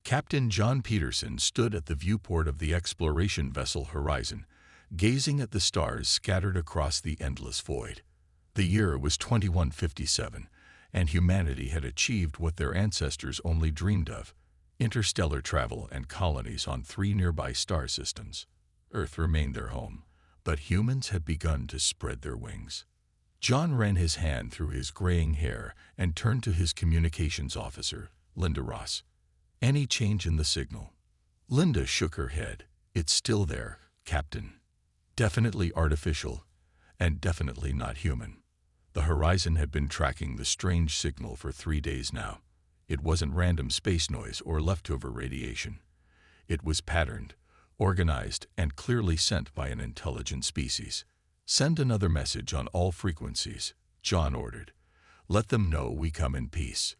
Captain John Peterson stood at the viewport of the exploration vessel Horizon, gazing at the stars scattered across the endless void. The year was 2157, and humanity had achieved what their ancestors only dreamed of: interstellar travel and colonies on 3 nearby star systems. Earth remained their home, but humans had begun to spread their wings. John ran his hand through his graying hair and turned to his communications officer, Linda Ross. "Any change in the signal?" Linda shook her head. "It's still there, Captain. Definitely artificial, and definitely not human." The Horizon had been tracking the strange signal for 3 days now. It wasn't random space noise or leftover radiation. It was patterned, organized, and clearly sent by an intelligent species. "Send another message on all frequencies," John ordered. "Let them know we come in peace."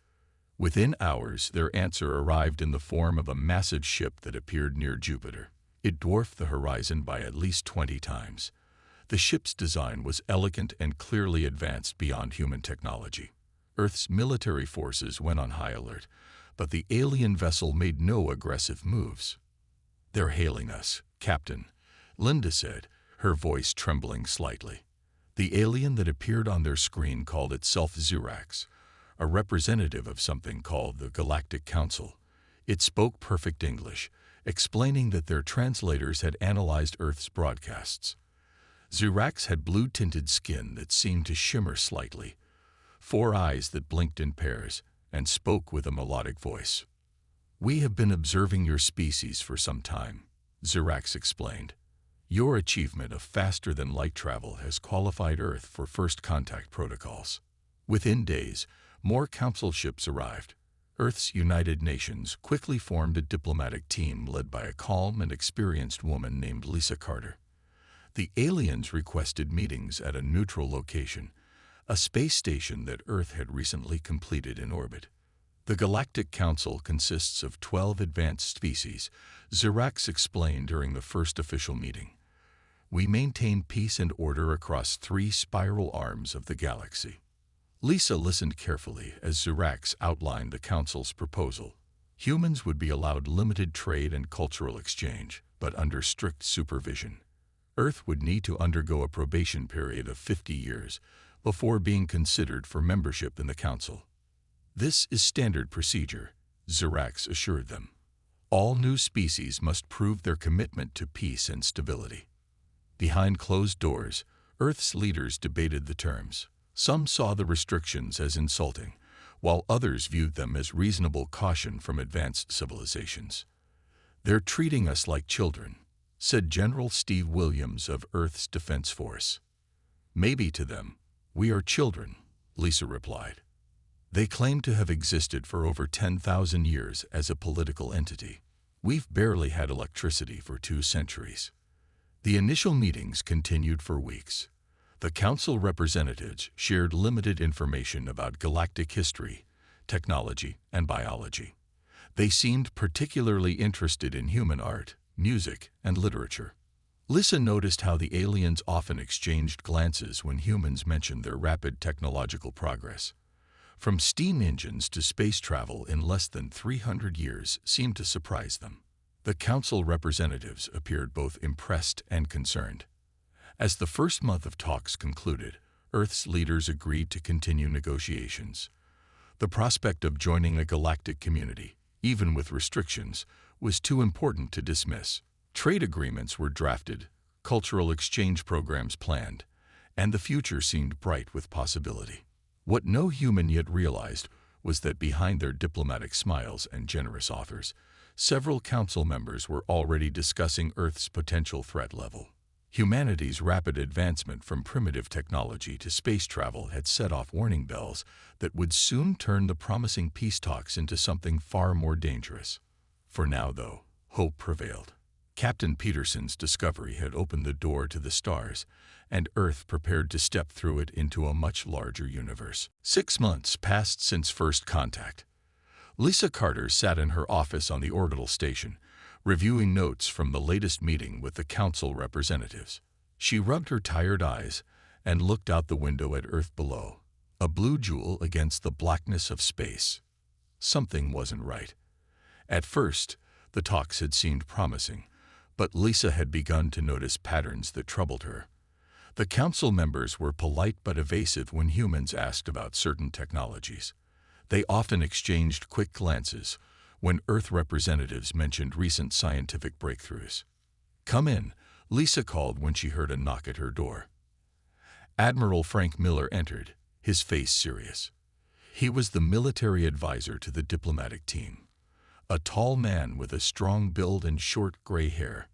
Within hours, their answer arrived in the form of a massive ship that appeared near Jupiter. It dwarfed the Horizon by at least 20 times. The ship's design was elegant and clearly advanced beyond human technology. Earth's military forces went on high alert, but the alien vessel made no aggressive moves. "They're hailing us, Captain," Linda said, her voice trembling slightly. The alien that appeared on their screen called itself Xurax, a representative of something called the Galactic Council. It spoke perfect English, explaining that their translators had analyzed Earth's broadcasts. Xurax had blue-tinted skin that seemed to shimmer slightly, 4 eyes that blinked in pairs, and spoke with a melodic voice. "We have been observing your species for some time," Xurax explained. "Your achievement of faster-than-light travel has qualified Earth for first contact protocols." Within days, more council ships arrived. Earth's United Nations quickly formed a diplomatic team led by a calm and experienced woman named Lisa Carter. The aliens requested meetings at a neutral location, a space station that Earth had recently completed in orbit. The Galactic Council consists of 12 advanced species, Xurax explained during the first official meeting. "We maintain peace and order across 3 spiral arms of the galaxy." Lisa listened carefully as Xurax outlined the Council's proposal. Humans would be allowed limited trade and cultural exchange, but under strict supervision. Earth would need to undergo a probation period of 50 years before being considered for membership in the Council. "This is standard procedure," Xurax assured them. "All new species must prove their commitment to peace and stability." Behind closed doors, Earth's leaders debated the terms. Some saw the restrictions as insulting, while others viewed them as reasonable caution from advanced civilizations. "They're treating us like children," said General Steve Williams of Earth's Defense Force. "Maybe to them, we are children," Lisa replied. "They claim to have existed for over 10,000 years as a political entity. We've barely had electricity for 2 centuries." The initial meetings continued for weeks. The Council representatives shared limited information about galactic history, technology, and biology. They seemed particularly interested in human art, music, and literature. Lisa noticed how the aliens often exchanged glances when humans mentioned their rapid technological progress. From steam engines to space travel in less than 300 years seemed to surprise them. The Council representatives appeared both impressed and concerned. As the first month of talks concluded, Earth's leaders agreed to continue negotiations. The prospect of joining a galactic community, even with restrictions, was too important to dismiss. Trade agreements were drafted, cultural exchange programs planned, and the future seemed bright with possibility. What no human yet realized was that behind their diplomatic smiles and generous offers, several council members were already discussing Earth's potential threat level. Humanity's rapid advancement from primitive technology to space travel had set off warning bells that would soon turn the promising peace talks into something far more dangerous. For now, though, hope prevailed. Captain Peterson's discovery had opened the door to the stars, and Earth prepared to step through it into a much larger universe. 6 months passed since first contact. Lisa Carter sat in her office on the orbital station, reviewing notes from the latest meeting with the Council representatives. She rubbed her tired eyes and looked out the window at Earth below, a blue jewel against the blackness of space. Something wasn't right. At first, the talks had seemed promising, but Lisa had begun to notice patterns that troubled her. The council members were polite but evasive when humans asked about certain technologies. They often exchanged quick glances when Earth representatives mentioned recent scientific breakthroughs. "Come in," Lisa called when she heard a knock at her door. Admiral Frank Miller entered, his face serious. He was the military advisor to the diplomatic team. A tall man with a strong build and short gray hair.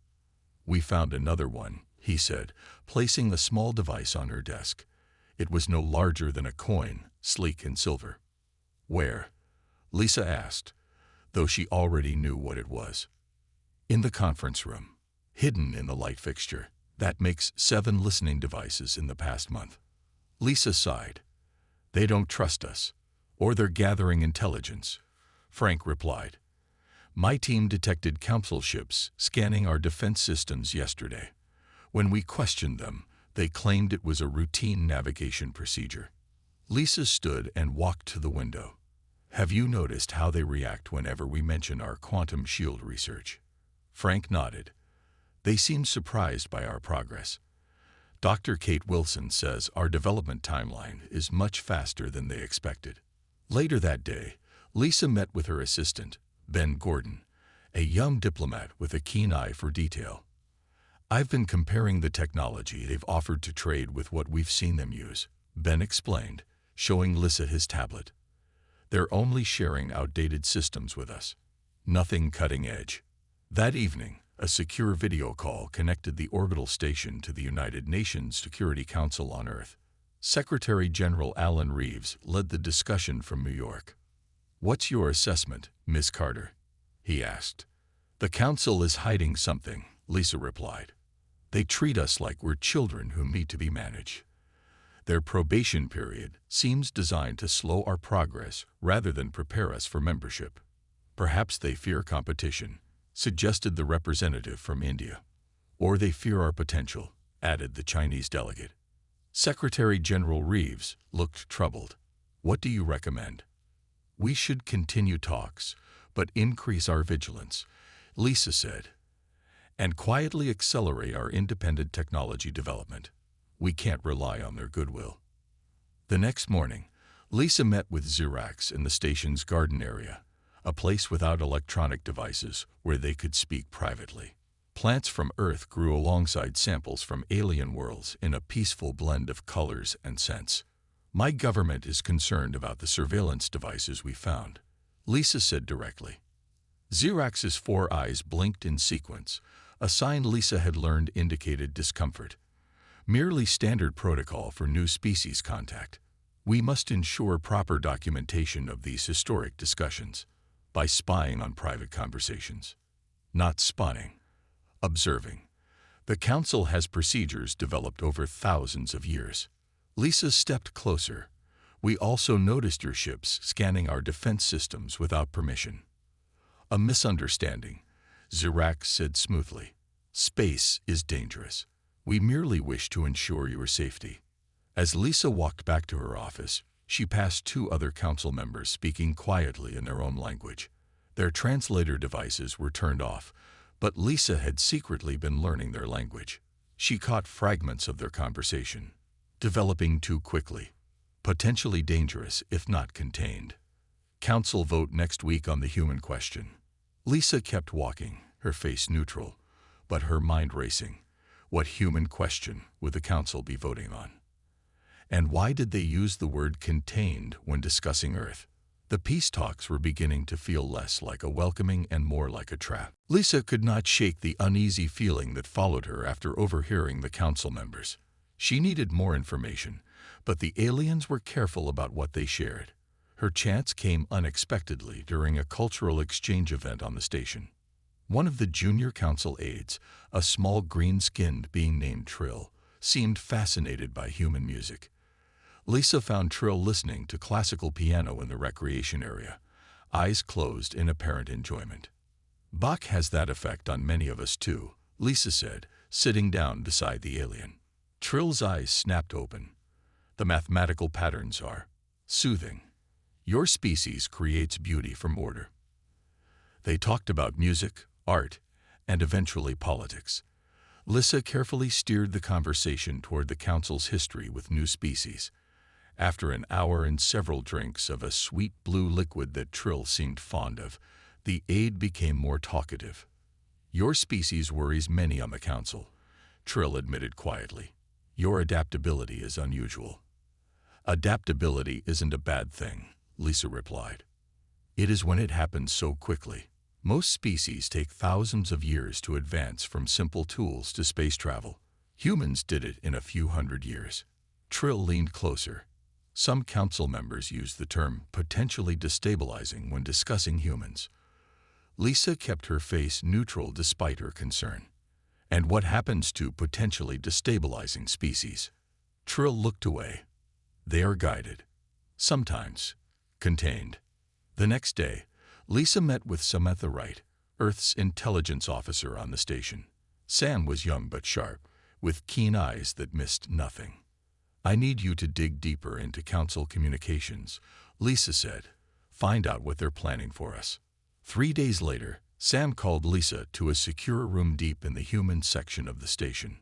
"We found another one," he said, placing a small device on her desk. It was no larger than a coin, sleek and silver. "Where?" Lisa asked, though she already knew what it was. "In the conference room, hidden in the light fixture. That makes 7 listening devices in the past month." Lisa sighed. "They don't trust us, or they're gathering intelligence," Frank replied. "My team detected council ships scanning our defense systems yesterday. When we questioned them, they claimed it was a routine navigation procedure." Lisa stood and walked to the window. "Have you noticed how they react whenever we mention our quantum shield research?" Frank nodded. "They seem surprised by our progress. Dr. Kate Wilson says our development timeline is much faster than they expected." Later that day, Lisa met with her assistant, Ben Gordon, a young diplomat with a keen eye for detail. "I've been comparing the technology they've offered to trade with what we've seen them use," Ben explained, showing Lisa his tablet. "They're only sharing outdated systems with us. Nothing cutting edge." That evening, a secure video call connected the orbital station to the United Nations Security Council on Earth. Secretary General Alan Reeves led the discussion from New York. "What's your assessment, Ms. Carter?" he asked. "The Council is hiding something," Lisa replied. "They treat us like we're children who need to be managed. Their probation period seems designed to slow our progress rather than prepare us for membership." "Perhaps they fear competition," suggested the representative from India. "Or they fear our potential," added the Chinese delegate. Secretary General Reeves looked troubled. "What do you recommend?" "We should continue talks, but increase our vigilance," Lisa said, "and quietly accelerate our independent technology development. We can't rely on their goodwill." The next morning, Lisa met with Xerax in the station's garden area, a place without electronic devices where they could speak privately. Plants from Earth grew alongside samples from alien worlds in a peaceful blend of colors and scents. "My government is concerned about the surveillance devices we found," Lisa said directly. Xerax's 4 eyes blinked in sequence, a sign Lisa had learned indicated discomfort. "Merely standard protocol for new species contact. We must ensure proper documentation of these historic discussions by spying on private conversations. Not spawning, observing. The Council has procedures developed over thousands of years." Lisa stepped closer. "We also noticed your ships scanning our defense systems without permission." "A misunderstanding," Xerax said smoothly. "Space is dangerous. We merely wish to ensure your safety." As Lisa walked back to her office, she passed 2 other council members speaking quietly in their own language. Their translator devices were turned off, but Lisa had secretly been learning their language. She caught fragments of their conversation. "Developing too quickly. Potentially dangerous if not contained. Council vote next week on the human question." Lisa kept walking, her face neutral, but her mind racing. What human question would the Council be voting on? And why did they use the word contained when discussing Earth? The peace talks were beginning to feel less like a welcoming and more like a trap. Lisa could not shake the uneasy feeling that followed her after overhearing the council members. She needed more information, but the aliens were careful about what they shared. Her chance came unexpectedly during a cultural exchange event on the station. One of the junior council aides, a small green-skinned being named Trill, seemed fascinated by human music. Lisa found Trill listening to classical piano in the recreation area, eyes closed in apparent enjoyment. "Bach has that effect on many of us too," Lisa said, sitting down beside the alien. Trill's eyes snapped open. "The mathematical patterns are soothing. Your species creates beauty from order." They talked about music, art, and eventually politics. Lissa carefully steered the conversation toward the Council's history with new species. After an hour and several drinks of a sweet blue liquid that Trill seemed fond of, the aide became more talkative. "Your species worries many on the Council," Trill admitted quietly. "Your adaptability is unusual." "Adaptability isn't a bad thing," Lissa replied. "It is when it happens so quickly. Most species take thousands of years to advance from simple tools to space travel. Humans did it in a few hundred years." Trill leaned closer. Some council members use the term potentially destabilizing when discussing humans. Lissa kept her face neutral despite her concern. "And what happens to potentially destabilizing species?" Trill looked away. "They are guided. Sometimes contained." The next day, Lissa met with Samantha Wright, Earth's intelligence officer on the station. Sam was young but sharp, with keen eyes that missed nothing. "I need you to dig deeper into Council communications," Lissa said. "Find out what they're planning for us." 3 days later, Sam called Lissa to a secure room deep in the human section of the station.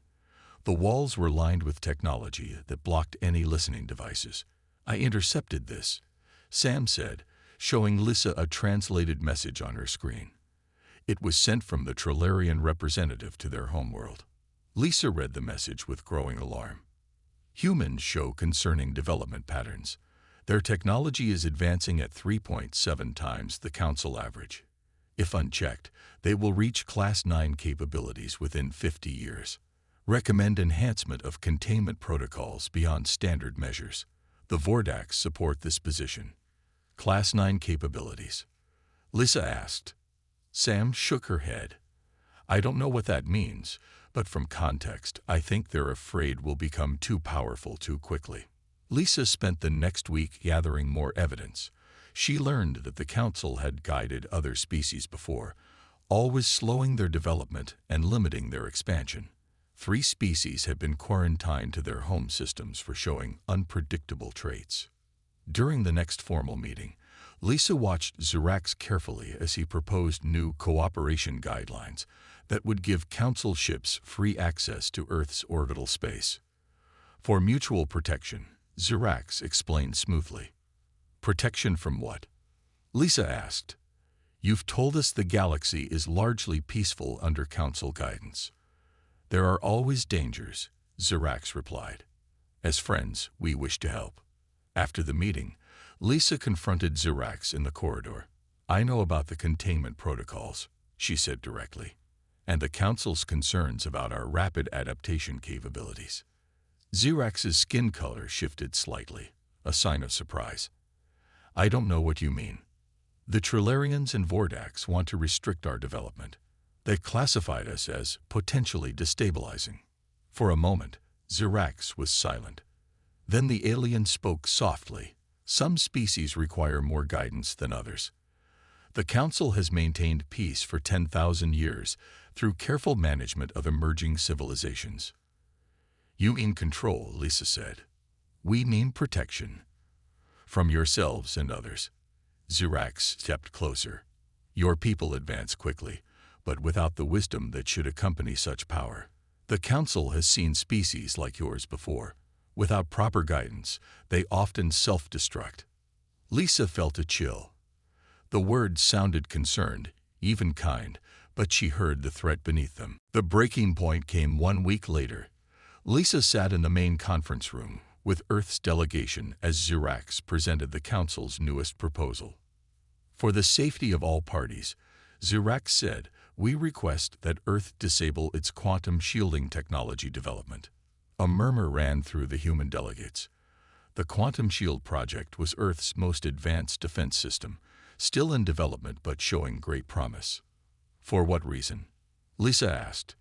The walls were lined with technology that blocked any listening devices. "I intercepted this," Sam said, showing Lissa a translated message on her screen. It was sent from the Trillarian representative to their homeworld. Lissa read the message with growing alarm. "Humans show concerning development patterns. Their technology is advancing at 3.7 times the Council average. If unchecked, they will reach Class 9 capabilities within 50 years. Recommend enhancement of containment protocols beyond standard measures. The Vordax support this position." "Class 9 capabilities?" Lissa asked. Sam shook her head. "I don't know what that means, but from context, I think they're afraid we'll become too powerful too quickly." Lissa spent the next week gathering more evidence. She learned that the Council had guided other species before, always slowing their development and limiting their expansion. 3 species had been quarantined to their home systems for showing unpredictable traits. During the next formal meeting, Lissa watched Zirax carefully as he proposed new cooperation guidelines that would give Council ships free access to Earth's orbital space. "For mutual protection," Zirax explained smoothly. "Protection from what?" Lissa asked. "You've told us the galaxy is largely peaceful under Council guidance." "There are always dangers," Zirax replied. "As friends, we wish to help." After the meeting, Lissa confronted Zirax in the corridor. "I know about the containment protocols," she said directly, "and the Council's concerns about our rapid adaptation capabilities." Zirax's skin color shifted slightly, a sign of surprise. "I don't know what you mean." "The Trillarians and Vordax want to restrict our development. They classified us as potentially destabilizing." For a moment, Zirax was silent. Then the alien spoke softly. "Some species require more guidance than others. The Council has maintained peace for 10,000 years through careful management of emerging civilizations." "You mean control," Lissa said. "We mean protection. From yourselves and others." Zirax stepped closer. "Your people advance quickly, but without the wisdom that should accompany such power. The Council has seen species like yours before. Without proper guidance, they often self-destruct." Lissa felt a chill. The words sounded concerned, even kind, but she heard the threat beneath them. The breaking point came 1 week later. Lissa sat in the main conference room with Earth's delegation as Zirax presented the Council's newest proposal. "For the safety of all parties," Zirax said, "we request that Earth disable its quantum shielding technology development." A murmur ran through the human delegates. The Quantum Shield Project was Earth's most advanced defense system, still in development but showing great promise. "For what reason?" Lissa asked,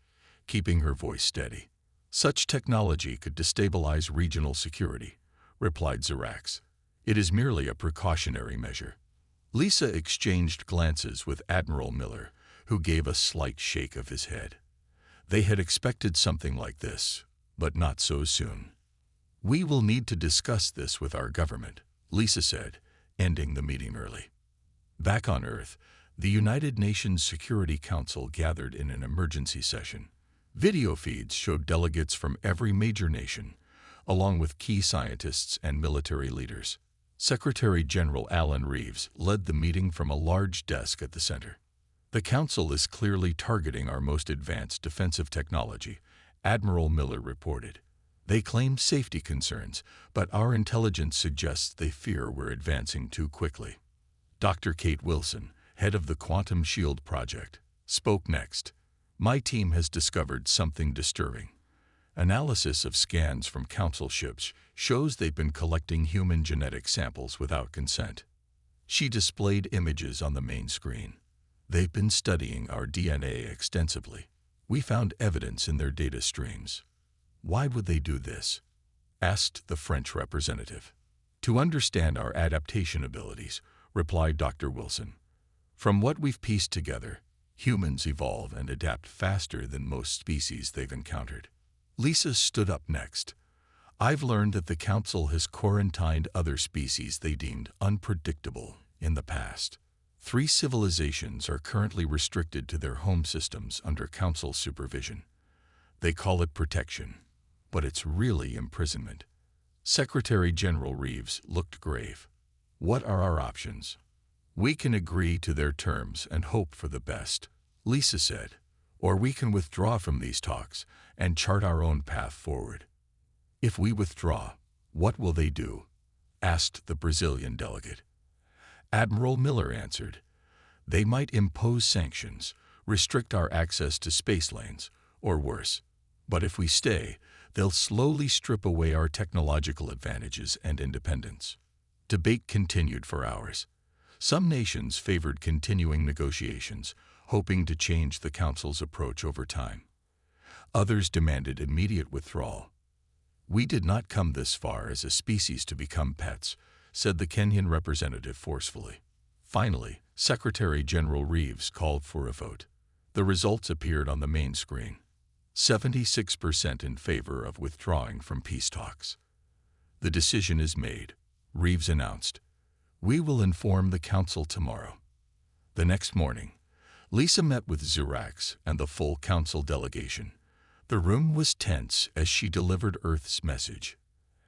keeping her voice steady. "Such technology could destabilize regional security," replied Zirax. "It is merely a precautionary measure." Lissa exchanged glances with Admiral Miller, who gave a slight shake of his head. They had expected something like this, but not so soon. "We will need to discuss this with our government," Lissa said, ending the meeting early. Back on Earth, The United Nations Security Council gathered in an emergency session. Video feeds showed delegates from every major nation, along with key scientists and military leaders. Secretary General Alan Reeves led the meeting from a large desk at the center. The Council is clearly targeting our most advanced defensive technology, Admiral Miller reported. They claim safety concerns, but our intelligence suggests they fear we're advancing too quickly. Dr. Kate Wilson, head of the Quantum Shield Project, spoke next. My team has discovered something disturbing. Analysis of scans from Council ships shows they've been collecting human genetic samples without consent. She displayed images on the main screen. They've been studying our DNA extensively. We found evidence in their data streams. Why would they do this? Asked the French representative. To understand our adaptation abilities, replied Dr. Wilson. From what we've pieced together, humans evolve and adapt faster than most species they've encountered. Lisa stood up next. I've learned that the Council has quarantined other species they deemed unpredictable in the past. 3 civilizations are currently restricted to their home systems under Council supervision. They call it protection, but it's really imprisonment. Secretary General Reeves looked grave. What are our options? We can agree to their terms and hope for the best, Lisa said, or we can withdraw from these talks and chart our own path forward. If we withdraw, what will they do? Asked the Brazilian delegate. Admiral Miller answered, they might impose sanctions, restrict our access to space lanes, or worse. But if we stay, they'll slowly strip away our technological advantages and independence. Debate continued for hours. Some nations favored continuing negotiations, hoping to change the Council's approach over time. Others demanded immediate withdrawal. We did not come this far as a species to become pets, said the Kenyan representative forcefully. Finally, Secretary General Reeves called for a vote. The results appeared on the main screen. 76% in favor of withdrawing from peace talks. The decision is made, Reeves announced. We will inform the Council tomorrow. The next morning, Lisa met with Zirax and the full Council delegation. The room was tense as she delivered Earth's message.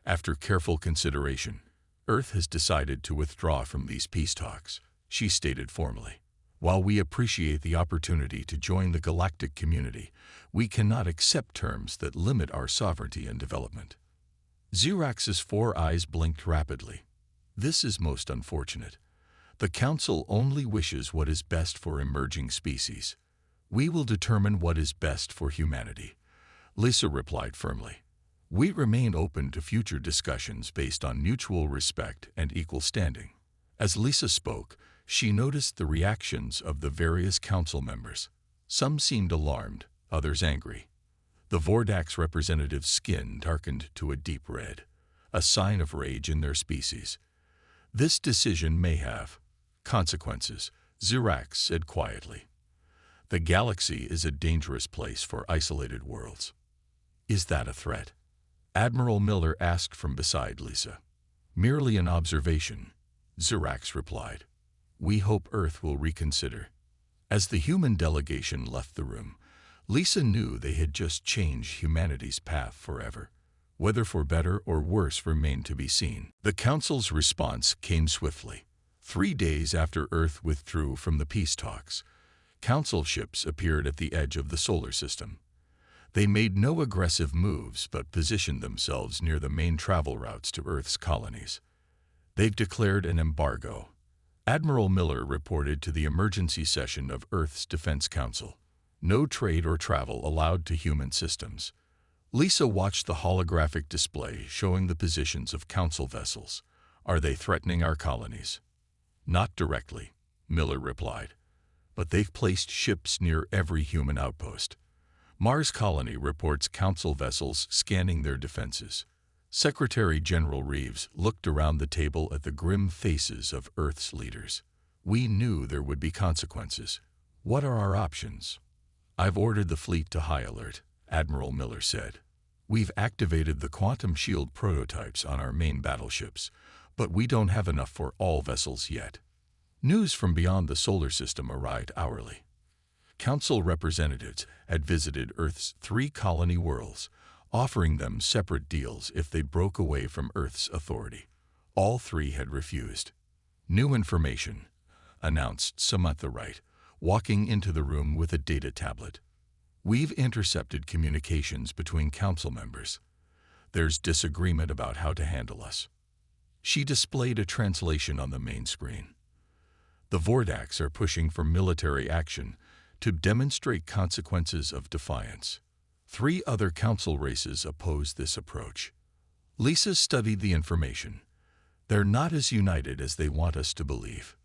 After careful consideration, Earth has decided to withdraw from these peace talks, she stated formally. While we appreciate the opportunity to join the galactic community, we cannot accept terms that limit our sovereignty and development. Zirax's 4 eyes blinked rapidly. This is most unfortunate. The Council only wishes what is best for emerging species. We will determine what is best for humanity, Lisa replied firmly. We remain open to future discussions based on mutual respect and equal standing. As Lisa spoke, she noticed the reactions of the various Council members. Some seemed alarmed, others angry. The Vordax representative's skin darkened to a deep red, a sign of rage in their species. This decision may have consequences, Zirax said quietly. The galaxy is a dangerous place for isolated worlds. Is that a threat? Admiral Miller asked from beside Lisa. Merely an observation, Zirax replied. We hope Earth will reconsider. As the human delegation left the room, Lisa knew they had just changed humanity's path forever. Whether for better or worse remained to be seen. The Council's response came swiftly. 3 days after Earth withdrew from the peace talks, Council ships appeared at the edge of the solar system. They made no aggressive moves but positioned themselves near the main travel routes to Earth's colonies. They've declared an embargo, Admiral Miller reported to the emergency session of Earth's Defense Council. No trade or travel allowed to human systems. Lisa watched the holographic display showing the positions of Council vessels. Are they threatening our colonies? Not directly, Miller replied, but they've placed ships near every human outpost. Mars Colony reports Council vessels scanning their defenses. Secretary General Reeves looked around the table at the grim faces of Earth's leaders. We knew there would be consequences. What are our options? I've ordered the fleet to high alert, Admiral Miller said. We've activated the quantum shield prototypes on our main battleships, but we don't have enough for all vessels yet. News from beyond the solar system arrived hourly. Council representatives had visited Earth's 3 colony worlds, offering them separate deals if they broke away from Earth's authority. All 3 had refused. "New information," announced Samantha Wright, walking into the room with a data tablet. "We've intercepted communications between council members. There's disagreement about how to handle us." She displayed a translation on the main screen. "The Vordax are pushing for military action to demonstrate consequences of defiance. 3 other council races oppose this approach." Lisa studied the information. "They're not as united as they want us to believe."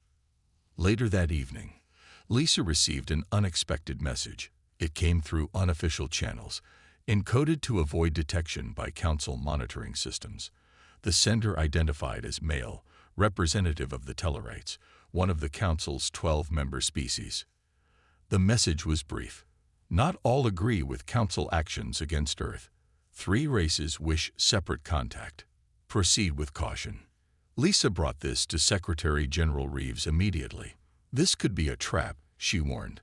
Later that evening, Lisa received an unexpected message. It came through unofficial channels, encoded to avoid detection by council monitoring systems. The sender identified as male, representative of the Tellarites, one of the council's 12-member species. The message was brief. "Not all agree with council actions against Earth. 3 races wish separate contact. Proceed with caution." Lisa brought this to Secretary General Reeves immediately. "This could be a trap," she warned,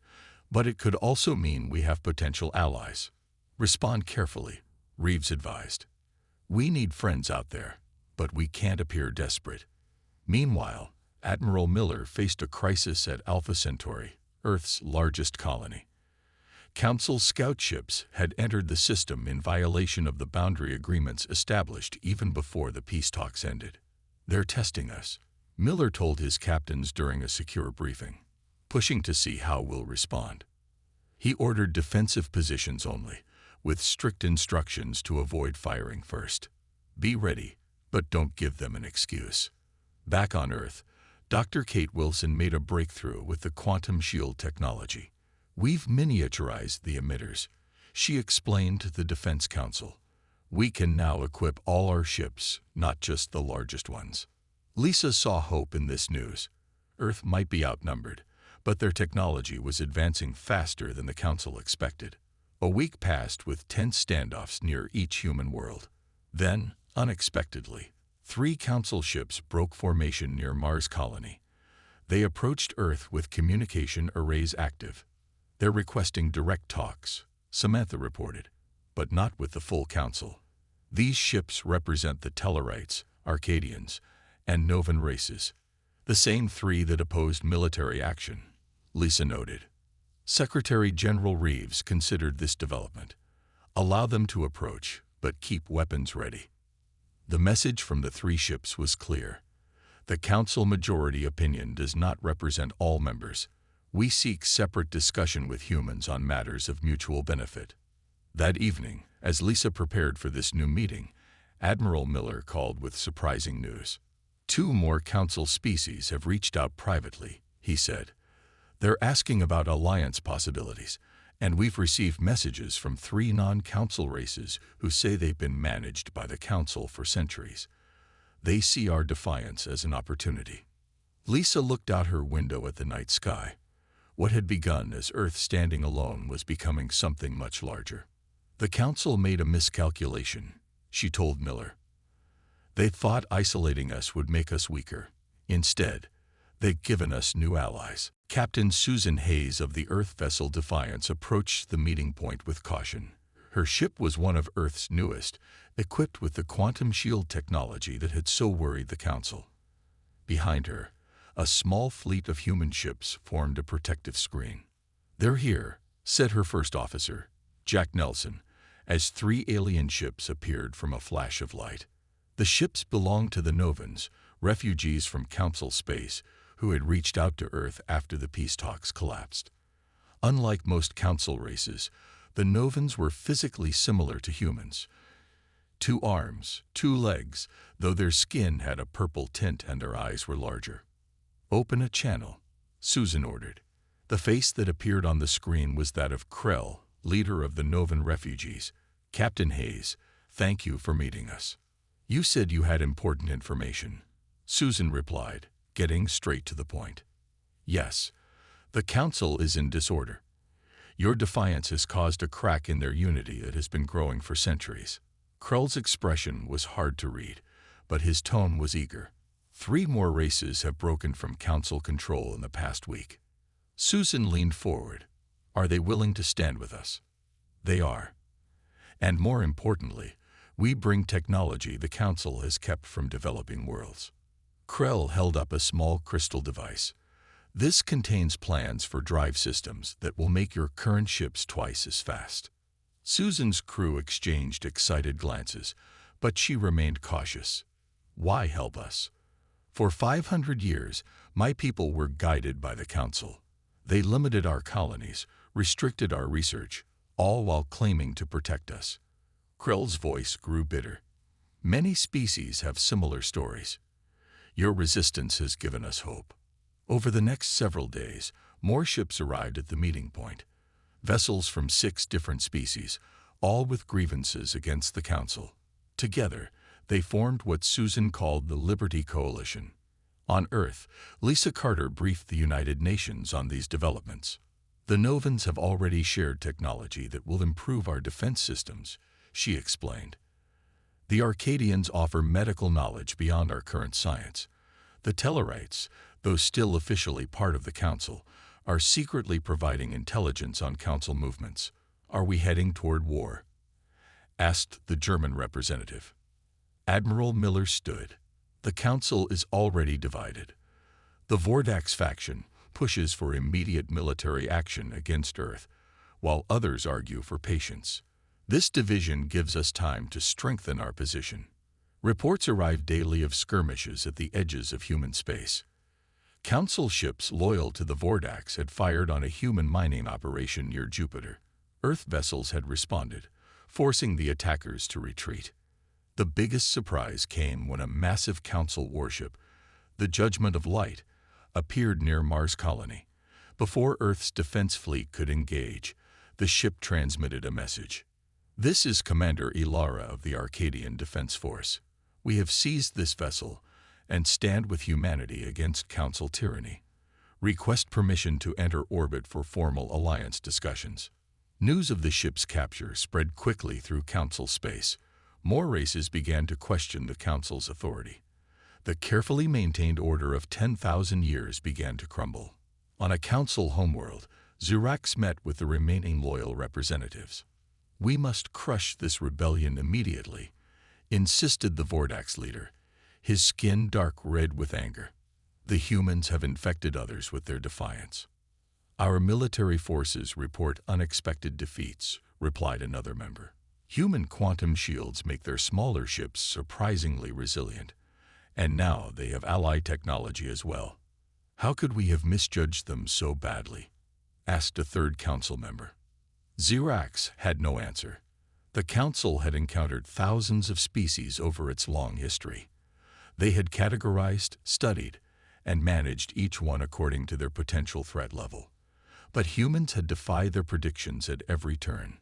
"but it could also mean we have potential allies." "Respond carefully," Reeves advised. "We need friends out there, but we can't appear desperate." Meanwhile, Admiral Miller faced a crisis at Alpha Centauri, Earth's largest colony. Council scout ships had entered the system in violation of the boundary agreements established even before the peace talks ended. "They're testing us," Miller told his captains during a secure briefing, "pushing to see how we'll respond." He ordered defensive positions only, with strict instructions to avoid firing first. "Be ready, but don't give them an excuse." Back on Earth, Dr. Kate Wilson made a breakthrough with the quantum shield technology. "We've miniaturized the emitters," she explained to the Defense Council. "We can now equip all our ships, not just the largest ones." Lisa saw hope in this news. Earth might be outnumbered, but their technology was advancing faster than the Council expected. A week passed with tense standoffs near each human world. Then, unexpectedly, 3 Council ships broke formation near Mars colony. They approached Earth with communication arrays active. "They're requesting direct talks," Samantha reported, "but not with the full Council. These ships represent the Tellarites, Arcadians, and Novan races, the same 3 that opposed military action," Lisa noted. Secretary General Reeves considered this development. "Allow them to approach, but keep weapons ready." The message from the 3 ships was clear. "The Council majority opinion does not represent all members. We seek separate discussion with humans on matters of mutual benefit." That evening, as Lisa prepared for this new meeting, Admiral Miller called with surprising news. "2 more Council species have reached out privately," he said. "They're asking about alliance possibilities, and we've received messages from 3 non-Council races who say they've been managed by the Council for centuries. They see our defiance as an opportunity." Lisa looked out her window at the night sky. What had begun as Earth standing alone was becoming something much larger. "The Council made a miscalculation," she told Miller. "They thought isolating us would make us weaker. Instead, they've given us new allies." Captain Susan Hayes of the Earth vessel Defiance approached the meeting point with caution. Her ship was one of Earth's newest, equipped with the quantum shield technology that had so worried the Council. Behind her, a small fleet of human ships formed a protective screen. "They're here," said her first officer, Jack Nelson, as 3 alien ships appeared from a flash of light. The ships belonged to the Novans, refugees from Council space, who had reached out to Earth after the peace talks collapsed. Unlike most Council races, the Novans were physically similar to humans. 2 arms, 2 legs, though their skin had a purple tint and their eyes were larger. "Open a channel," Susan ordered. The face that appeared on the screen was that of Krell, leader of the Novan refugees. "Captain Hayes, thank you for meeting us. You said you had important information," Susan replied, getting straight to the point. "Yes, the Council is in disorder. Your defiance has caused a crack in their unity that has been growing for centuries." Krell's expression was hard to read, but his tone was eager. 3 more races have broken from Council control in the past week. Susan leaned forward. Are they willing to stand with us? They are. And more importantly, we bring technology the Council has kept from developing worlds. Krell held up a small crystal device. This contains plans for drive systems that will make your current ships twice as fast. Susan's crew exchanged excited glances, but she remained cautious. Why help us? For 500 years, my people were guided by the Council. They limited our colonies, restricted our research, all while claiming to protect us. Krell's voice grew bitter. Many species have similar stories. Your resistance has given us hope. Over the next several days, more ships arrived at the meeting point. Vessels from 6 different species, all with grievances against the Council. Together, they formed what Susan called the Liberty Coalition. On Earth, Lisa Carter briefed the United Nations on these developments. The Novans have already shared technology that will improve our defense systems, she explained. The Arcadians offer medical knowledge beyond our current science. The Tellarites, though still officially part of the Council, are secretly providing intelligence on Council movements. Are we heading toward war? Asked the German representative. Admiral Miller stood. The Council is already divided. The Vordax faction pushes for immediate military action against Earth, while others argue for patience. This division gives us time to strengthen our position. Reports arrive daily of skirmishes at the edges of human space. Council ships loyal to the Vordax had fired on a human mining operation near Jupiter. Earth vessels had responded, forcing the attackers to retreat. The biggest surprise came when a massive Council warship, the Judgment of Light, appeared near Mars colony. Before Earth's defense fleet could engage, the ship transmitted a message. This is Commander Ilara of the Arcadian Defense Force. We have seized this vessel and stand with humanity against Council tyranny. Request permission to enter orbit for formal alliance discussions. News of the ship's capture spread quickly through Council space. More races began to question the Council's authority. The carefully maintained order of 10,000 years began to crumble. On a Council homeworld, Zurax met with the remaining loyal representatives. We must crush this rebellion immediately, insisted the Vordax leader, his skin dark red with anger. The humans have infected others with their defiance. Our military forces report unexpected defeats, replied another member. Human quantum shields make their smaller ships surprisingly resilient, and now they have allied technology as well. How could we have misjudged them so badly? Asked a third Council member. Zirax had no answer. The Council had encountered thousands of species over its long history. They had categorized, studied, and managed each one according to their potential threat level. But humans had defied their predictions at every turn.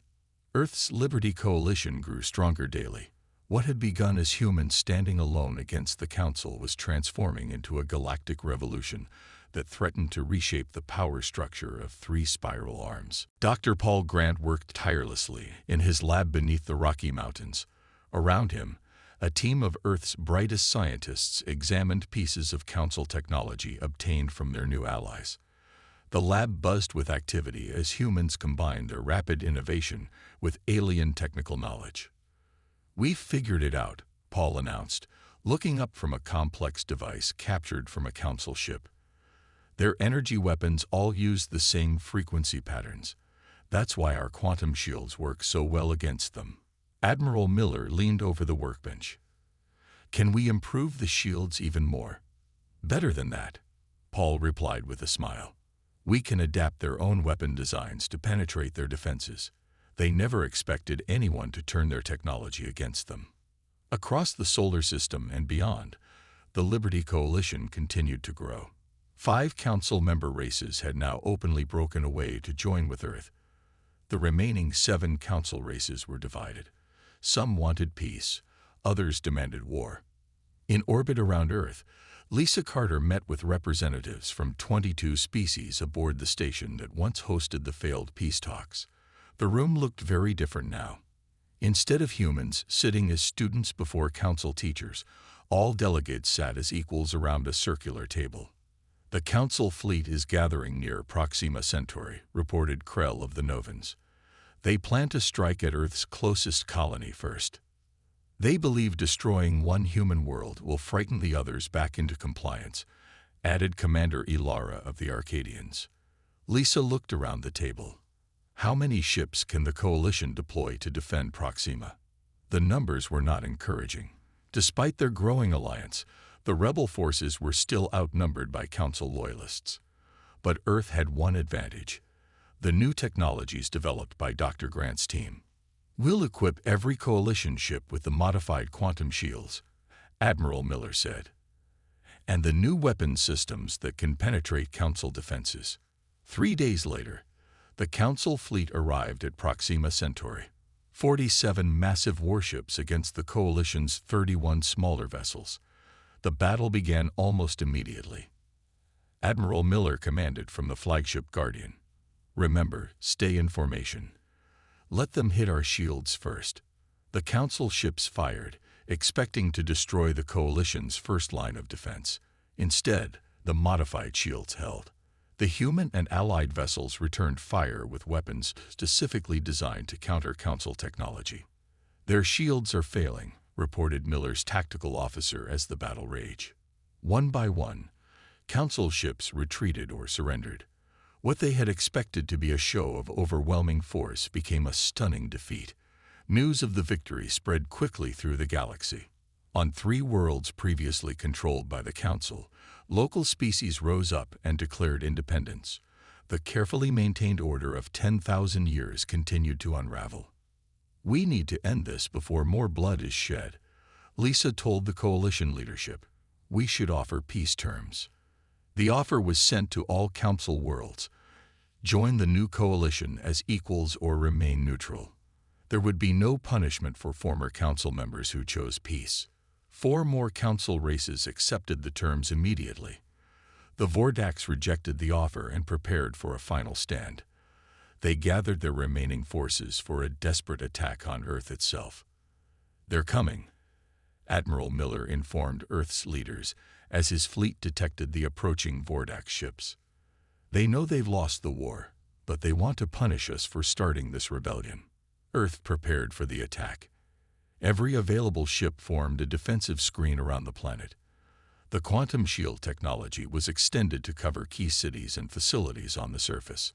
Earth's Liberty Coalition grew stronger daily. What had begun as humans standing alone against the Council was transforming into a galactic revolution that threatened to reshape the power structure of 3 spiral arms. Dr. Paul Grant worked tirelessly in his lab beneath the Rocky Mountains. Around him, a team of Earth's brightest scientists examined pieces of Council technology obtained from their new allies. The lab buzzed with activity as humans combined their rapid innovation with alien technical knowledge. "We've figured it out," Paul announced, looking up from a complex device captured from a Council ship. Their energy weapons all use the same frequency patterns. That's why our quantum shields work so well against them. Admiral Miller leaned over the workbench. "Can we improve the shields even more?" "Better than that," Paul replied with a smile. "We can adapt their own weapon designs to penetrate their defenses. They never expected anyone to turn their technology against them." Across the solar system and beyond, the Liberty Coalition continued to grow. 5 Council member races had now openly broken away to join with Earth. The remaining 7 Council races were divided. Some wanted peace, others demanded war. In orbit around Earth, Lisa Carter met with representatives from 22 species aboard the station that once hosted the failed peace talks. The room looked very different now. Instead of humans sitting as students before Council teachers, All delegates sat as equals around a circular table. "The Council fleet is gathering near Proxima Centauri," reported Krell of the Novans. "They plan to strike at Earth's closest colony first. They believe destroying one human world will frighten the others back into compliance," added Commander Ilara of the Arcadians. Lisa looked around the table. How many ships can the Coalition deploy to defend Proxima? The numbers were not encouraging. Despite their growing alliance, the rebel forces were still outnumbered by Council loyalists. But Earth had one advantage: the new technologies developed by Dr. Grant's team. "We'll equip every Coalition ship with the modified quantum shields," Admiral Miller said, "and the new weapon systems that can penetrate Council defenses." 3 days later, the Council fleet arrived at Proxima Centauri. 47 massive warships against the Coalition's 31 smaller vessels. The battle began almost immediately. Admiral Miller commanded from the flagship Guardian. "Remember, stay in formation. Let them hit our shields first." The Council ships fired, expecting to destroy the Coalition's first line of defense. Instead, the modified shields held. The human and allied vessels returned fire with weapons specifically designed to counter Council technology. "Their shields are failing," reported Miller's tactical officer as the battle raged. One by one, Council ships retreated or surrendered. What they had expected to be a show of overwhelming force became a stunning defeat. News of the victory spread quickly through the galaxy. On 3 worlds previously controlled by the Council, local species rose up and declared independence. The carefully maintained order of 10,000 years continued to unravel. "We need to end this before more blood is shed," Lisa told the Coalition leadership. "We should offer peace terms." The offer was sent to all Council worlds: join the new Coalition as equals or remain neutral. There would be no punishment for former Council members who chose peace. 4 more Council races accepted the terms immediately. The Vordax rejected the offer and prepared for a final stand. They gathered their remaining forces for a desperate attack on Earth itself. "They're coming," Admiral Miller informed Earth's leaders as his fleet detected the approaching Vordax ships. "They know they've lost the war, but they want to punish us for starting this rebellion." Earth prepared for the attack. Every available ship formed a defensive screen around the planet. The quantum shield technology was extended to cover key cities and facilities on the surface.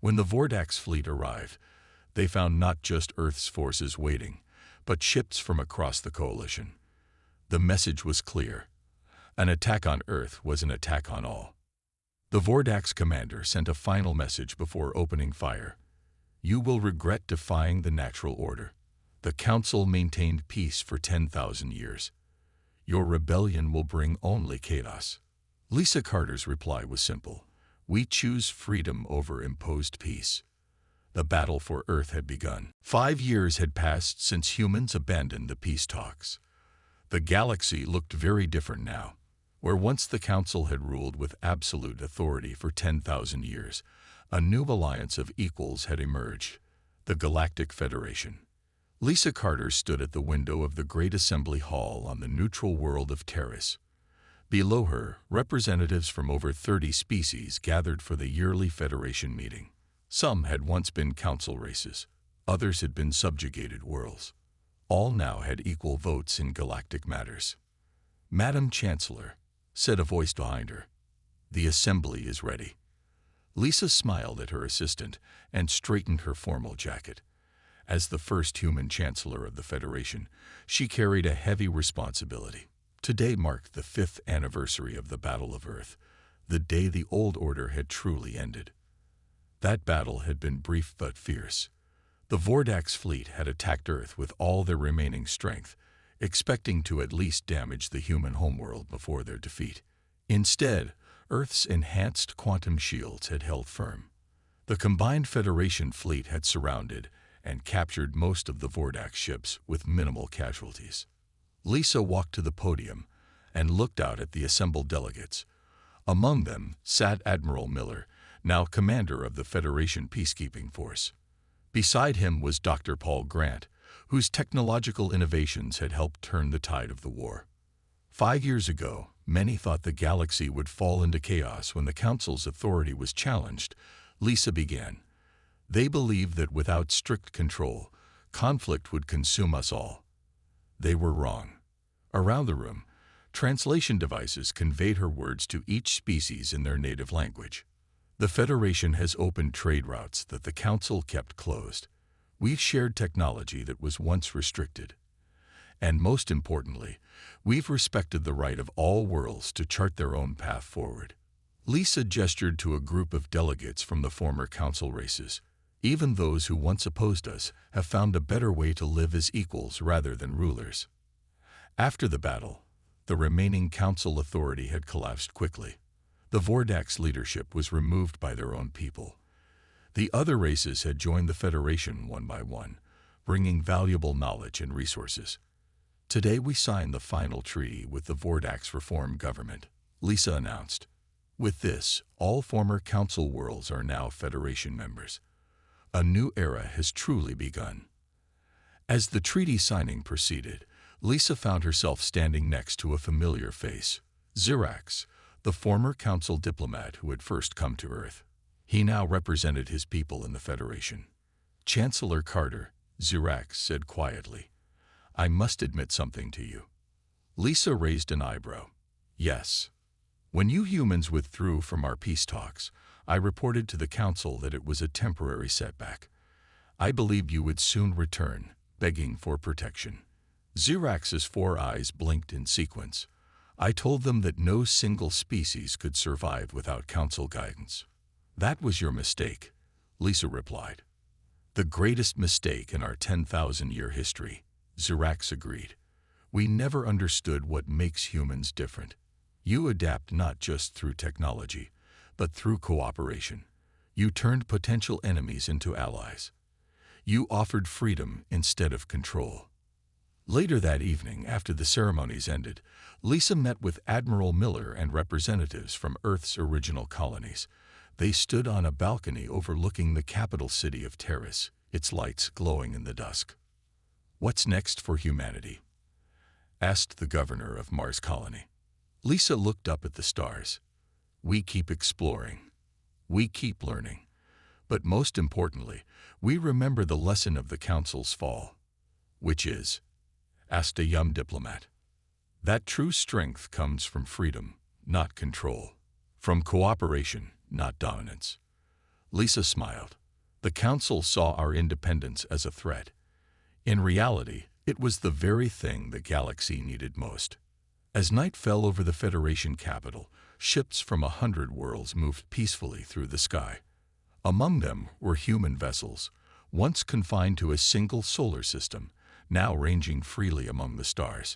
When the Vordax fleet arrived, they found not just Earth's forces waiting, but ships from across the Coalition. The message was clear: an attack on Earth was an attack on all. The Vordax commander sent a final message before opening fire: "You will regret defying the natural order. The Council maintained peace for 10,000 years. Your rebellion will bring only chaos." Lisa Carter's reply was simple: "We choose freedom over imposed peace." The battle for Earth had begun. 5 years had passed since humans abandoned the peace talks. The galaxy looked very different now. Where once the Council had ruled with absolute authority for 10,000 years, a new alliance of equals had emerged: the Galactic Federation. Lisa Carter stood at the window of the Great Assembly Hall on the neutral world of Terrace. Below her, representatives from over 30 species gathered for the yearly Federation meeting. Some had once been Council races, others had been subjugated worlds. All now had equal votes in galactic matters. "Madam Chancellor," said a voice behind her, "the Assembly is ready." Lisa smiled at her assistant and straightened her formal jacket. As the first human Chancellor of the Federation, she carried a heavy responsibility. Today marked the 5th anniversary of the Battle of Earth, the day the old order had truly ended. That battle had been brief but fierce. The Vordax fleet had attacked Earth with all their remaining strength, expecting to at least damage the human homeworld before their defeat. Instead, Earth's enhanced quantum shields had held firm. The combined Federation fleet had surrounded and captured most of the Vordax ships with minimal casualties. Lisa walked to the podium and looked out at the assembled delegates. Among them sat Admiral Miller, now commander of the Federation peacekeeping force. Beside him was Dr. Paul Grant, whose technological innovations had helped turn the tide of the war. 5 years ago, many thought the galaxy would fall into chaos when the Council's authority was challenged. Lisa began. They believed that without strict control, conflict would consume us all. They were wrong. Around the room, translation devices conveyed her words to each species in their native language. The Federation has opened trade routes that the Council kept closed. We've shared technology that was once restricted. And most importantly, we've respected the right of all worlds to chart their own path forward. Lisa gestured to a group of delegates from the former Council races. Even those who once opposed us have found a better way to live as equals rather than rulers. After the battle, the remaining Council authority had collapsed quickly. The Vordax leadership was removed by their own people. The other races had joined the Federation one by one, bringing valuable knowledge and resources. Today we signed the final treaty with the Vordax Reform Government, Lisa announced. With this, all former Council worlds are now Federation members. A new era has truly begun. As the treaty signing proceeded, Lisa found herself standing next to a familiar face, Xirax, the former Council diplomat who had first come to Earth. He now represented his people in the Federation. Chancellor Carter, Xirax said quietly, I must admit something to you. Lisa raised an eyebrow. Yes. When you humans withdrew from our peace talks, I reported to the Council that it was a temporary setback. I believed you would soon return, begging for protection. Xirax's 4 eyes blinked in sequence. I told them that no single species could survive without Council guidance. That was your mistake, Lisa replied. The greatest mistake in our 10,000-year history, Xirax agreed. We never understood what makes humans different. You adapt not just through technology, but through cooperation. You turned potential enemies into allies. You offered freedom instead of control. Later that evening, after the ceremonies ended, Lisa met with Admiral Miller and representatives from Earth's original colonies. They stood on a balcony overlooking the capital city of Terrace, its lights glowing in the dusk. What's next for humanity? Asked the governor of Mars Colony. Lisa looked up at the stars. We keep exploring. We keep learning. But most importantly, we remember the lesson of the Council's fall. Which is? Asked a young diplomat. That true strength comes from freedom, not control. From cooperation, not dominance. Lisa smiled. The Council saw our independence as a threat. In reality, it was the very thing the galaxy needed most. As night fell over the Federation capital, ships from 100 worlds moved peacefully through the sky. Among them were human vessels, once confined to a single solar system, now ranging freely among the stars.